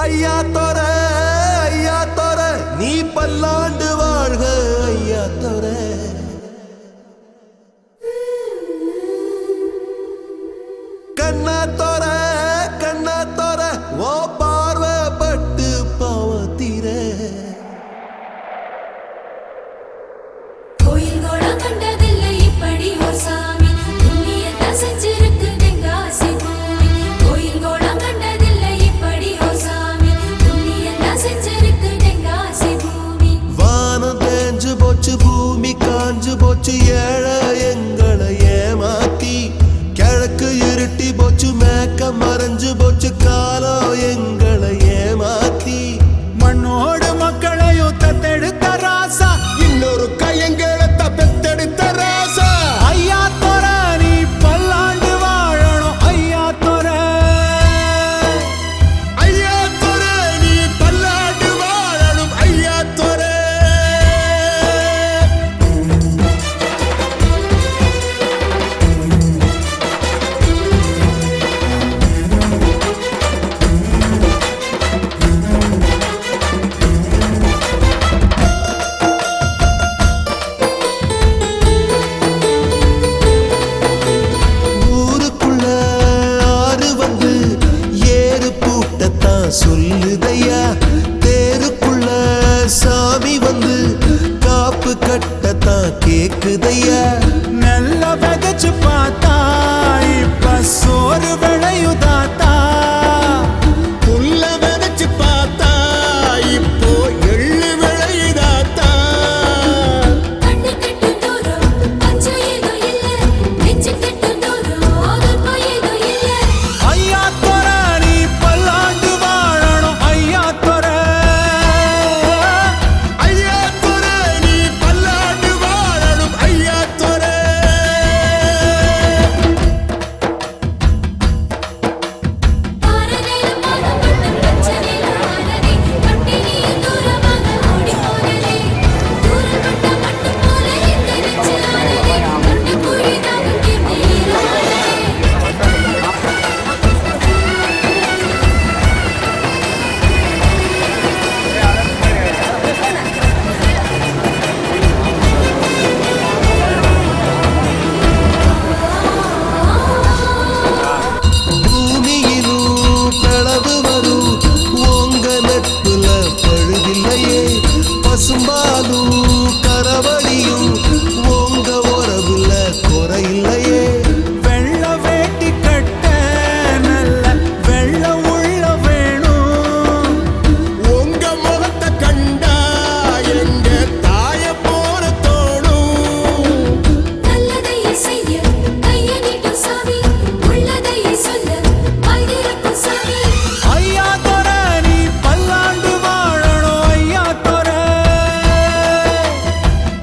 ஐயா தோர நீ பல்லாண்டு வாழ்க ஐயா தோர. கண்ணா தோர ஓ பார்வப்பட்டு பாவத்தீர. கோயில் கோடம் கண்டதில்லை இப்படி ஒரு சாமி, புண்ணியத்தை செஞ்சிருக்கு தென்காசி பூமி. கோயில் கோடம் கண்டதில்லை இப்படி ஒரு சாமி, புண்ணியத்தை செஞ்சிருக்கு தென்காசி பூமி. வானம் தேஞ்சு போச்சு பூமி காஞ்சு போச்சு ஏழை எங்களை ஏமாத்தி. கிழக்கு இருட்டி போச்சு மேக்க மறைஞ்சு போச்சு காலம் எங்களை ஏமாத்தி. மண்ணோடு மக்களையும் தத்தெடுத்த ராசா, இன்னொரு கையங்களை தப்பெத்தெடுத்த ராசா. ஐயா தோர நீ பல்லாண்டு வாழணும் ஐயா தோர. ஐயா தோர நீ பல்லாண்டு வாழணும் ஐயா தோர. ஊருக்குள்ள ஆறு வந்து ஏறு பூட்டத்தான் சொல்லுதையா. தேருக்குள்ள சாமி வந்து காப்பு கட்டத்தான் கேக்குதையா. நல்ல விதைச்சு பார்த்தா இப்ப சோறு விளையுதாத்தா. புல்ல விதைச்சு பார்த்தா இப்போ எள்ளு விளையுதாத்தா. கண்ணு கட்டும் தூரம் பஞ்சம் ஏதோ இல்ல, நெஞ்சு கட்டும் தூரம் துன்பம் ஏதோ இல்ல. ஐயா தோர நீ பல்லாண்டு வாழணும் ஐயா தோர. ஐயா தோர நீ பல்லாண்டு வாழணும் ஐயா தோர. பாரநேரம் பாதப்பட்டு பச்சனையில் ஆனதே, பட்டினியில் தூரமாக ஓடி போனதே. தூரப்பட்ட மட்டு போல எந்திரிச்சு ஆனதே, கண்ணு குழி தாகம் தீர்ந்து ஈரமானதே. பூமியிலும் பிளவு வரும் உங்க நட்புல பழுதில்லையே. பசும்பாலும் கரவடியும் உங்க உறவுல குறையில்லையே. வெள்ள வேட்டி கட்ட நல்ல வெள்ள உள்ள வேணும். உங்க முகத்தை கண்டா எங்க தாய போற தோணும். நல்லதையே செய்ய கையை நீட்டும் சாமி, உள்ளதையே சொல்ல வாய் திறக்கும் சாமி. ஐயா தோர நீ பல்லாண்டு வாழணும் ஐயா தோர.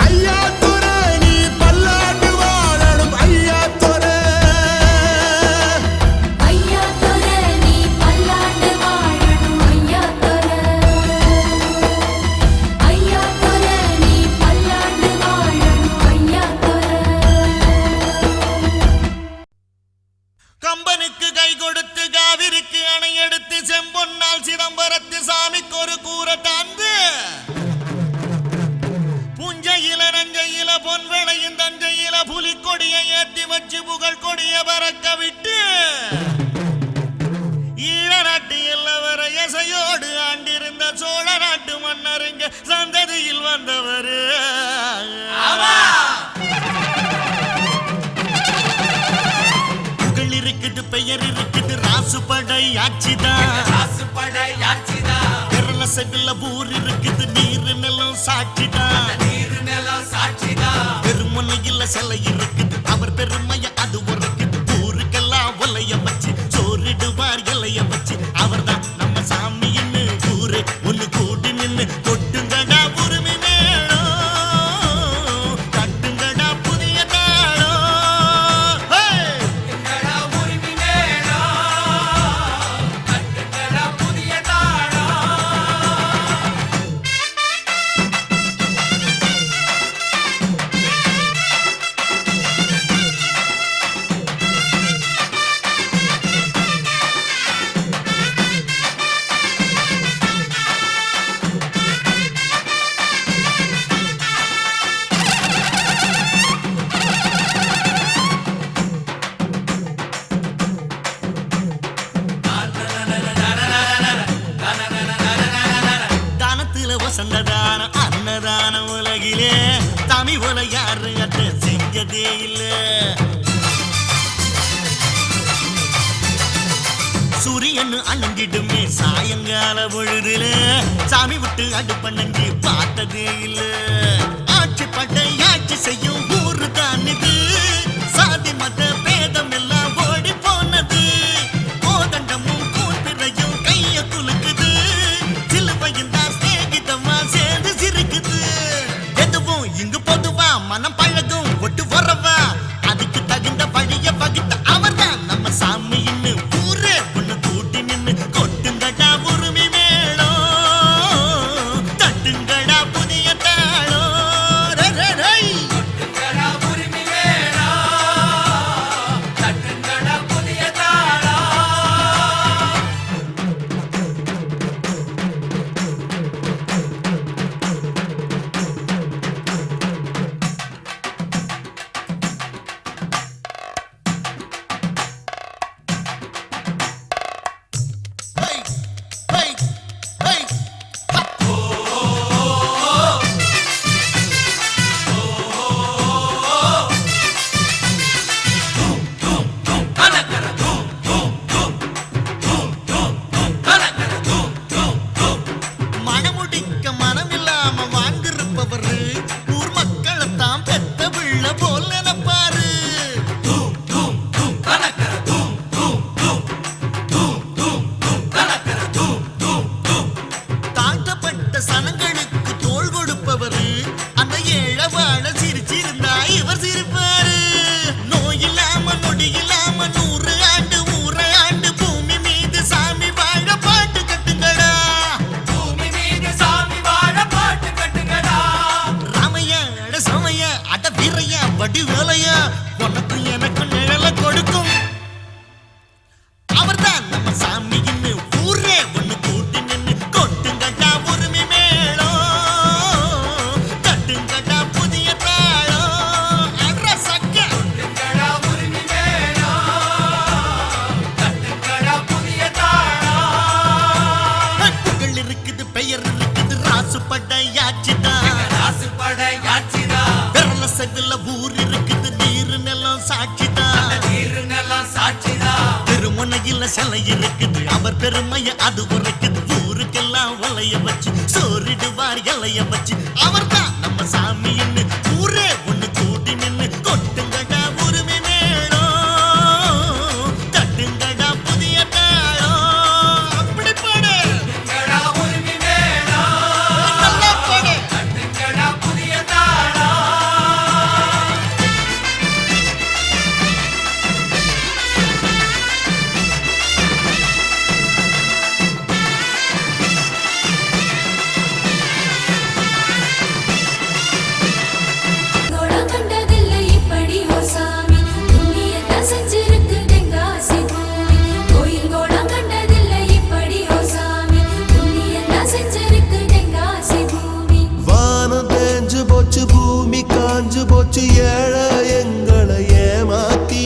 ஐயா தோர நீ பல்லாண்டு வாழணும் ஐயா தோர. ஐயா தோர நீ பல்லாண்டு வாழணும் ஐயா தோர. ஐயா தோர நீ பல்லாண்டு வாழணும் ஐயா தோர. கம்பனுக்கு கை கொடுத்து காவிரிக்கு அணை எடுத்து செம்பொன்னால் சிதம்பரத்து சாமிக்கு ஒரு கூரை தாந்து புஞ்சையில நஞ்சையில பொன் விளையும் தஞ்சையில புலிக்கொடியை ஏத்தி வச்சு புகழ் கொடிய பறக்க விட்டு ஈழ நாட்டு எல்லவர இசையோடு ஆண்டிருந்த சோழ நாட்டு மன்னருங்க சந்ததியில் வந்தவரு. புகழ் இருக்குது பெயர் இருக்குது ராசுபடை ஆட்சிதான். கேரள செவில ஊர் இருக்குது நீர் நிலம் சாட்சிதான். பெருமுனையில் சிலை இருக்குது அவர் பெருமைய அது உரைக்குது. ஊருக்கெல்லாம் ஒலைய வச்சு சோறிடுவார் இலைய வச்சு அவர்தான் நம்ம சாமின்னு ஊரு ஒண்ணு கூடி நின்னு கொட்டுங்கடா உரிமை மேளம், கட்டுங்கடா புதிய தாளம். ஹே! யாரு அதை செஞ்சதே இல்ல. சூரியன் அணங்கிடுமே சாயங்கால பொழுதுல சாமி விட்டு அடுப்பண்ணங்கி பார்த்ததே இல்ல. ஆட்சி பட்டை ஆட்சி செய்யும் ஊரு தான் இது. சாதி மத பேதம் எல்லாம் ஓடி போனது. கோதண்டமும் கூப்பிரையும் கைய குலுக்குது. சிலுவையும் தான் சிநேகிதமா சேர்ந்து சிரிக்குது. எதுவும் இங்கு பொதுவா மனம் பழகும் ஒட்டு வரவா. அதுக்கு தகுந்த வழிய வகுத்த அவர்தான் நம்ம சாமின்னு ஊரே ஒண்ணு கூட்டி நின்னு கொட்டுங்கடா உரிமை மேளம், தட்டுங்கடா புதிய தாளம். ரே, ரே, ரே. Hey, hey, hey, ha. மனமுடிக்க மனமில்லாம வாழ்ந்திருப்பவரு ஊர் மக்களைத்தான் பெத்த பிள்ளை போல் நினைப்பாரு. தாழ்த்தப்பட்ட சனங்களுக்கு தோள் கொடுப்பவரு அந்த ஏழை வாழ சிரிச்சிருந்தா இவர் சிரிப்பாரு. நோய் இல்லாம நொடி இல்லாம 100 ஆண்டு 100 ஆண்டு பூமி மீது சாமி வாழ பாட்டு கட்டுங்கடா. ராமையா அட சமையா அட வீரையா வடி வேலையா உனக்கு எனக்கு நிழல கொடுக்கும் அவர்தான் நம்ம சாமின்னு ஊரே ஒண்ணு கூட்டி நின்னு கொட்டுங்கடா உரிமை மேளம், தட்டுங்கடா புதிய தாளம். அட்ரா சக்க புகழ் இருக்குது பெயர் இருக்குது ராசுப்படையாச்சுதான். விரல செவில ஊர் இருக்குது நீரு நிலம் சாட்சிதான். திருமுனையில சிலை இருக்குது அவர் பெருமைய அது உரைக்குது. ஊருக்கெல்லாம் வலைய வச்சு சோறிடுவார் இலைய வச்சு அவர்தான் நம்ம சாமின்னு ஊரே ஒண்ணு கூட்டி நின்னு கொட்டுங்கடா உரிமை மேளம், தட்டுங்கடா புதிய தாளம். அப்படி பாடு நல்லா பாடு. கோடம் கண்டதில்லை இப்படி ஓர் சாமி. புண்ணியத்தை செஞ்சிருக்கு தென்காசி பூமி. கோயில் கோடம் கண்டதில்லை இப்படி ஓர் சாமி. புண்ணியத்தை செஞ்சிருக்கு தென்காசி பூமி. வானம் தேஞ்சு போச்சு பூமி காஞ்சு போச்சு ஏழை எங்களை ஏமாத்தி.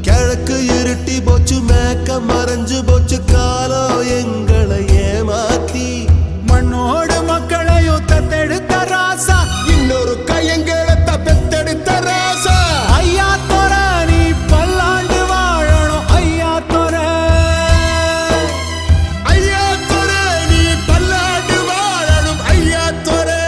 கிழக்கு இருட்டி போச்சு மேக்க மறைஞ்சு போச்சு காலம் எங்களை ஏமாத்தி. மண்ணோடு மக்களையும் தத்தெடுத்த ராசா இன்னொரு கையங்களை பெத்தெடுத்த ராசா. ஐயா தொர நீ பல்லாண்டு வாழணும் ஐயா தொர. ஐயா துறை நீ பல்லாண்டு வாழணும் ஐயா துறை.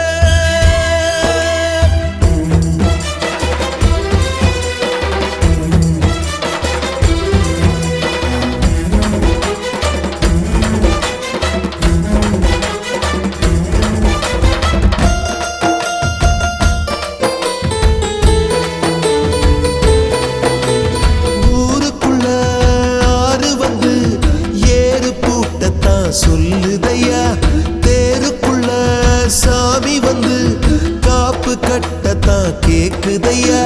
ஊருக்குள்ள ஆறு வந்து ஏறு பூட்டத்தான் சொல்லுதையா. தேருக்குள்ள சாமி வந்து காப்பு கட்டத்தான் கேக்குதையா.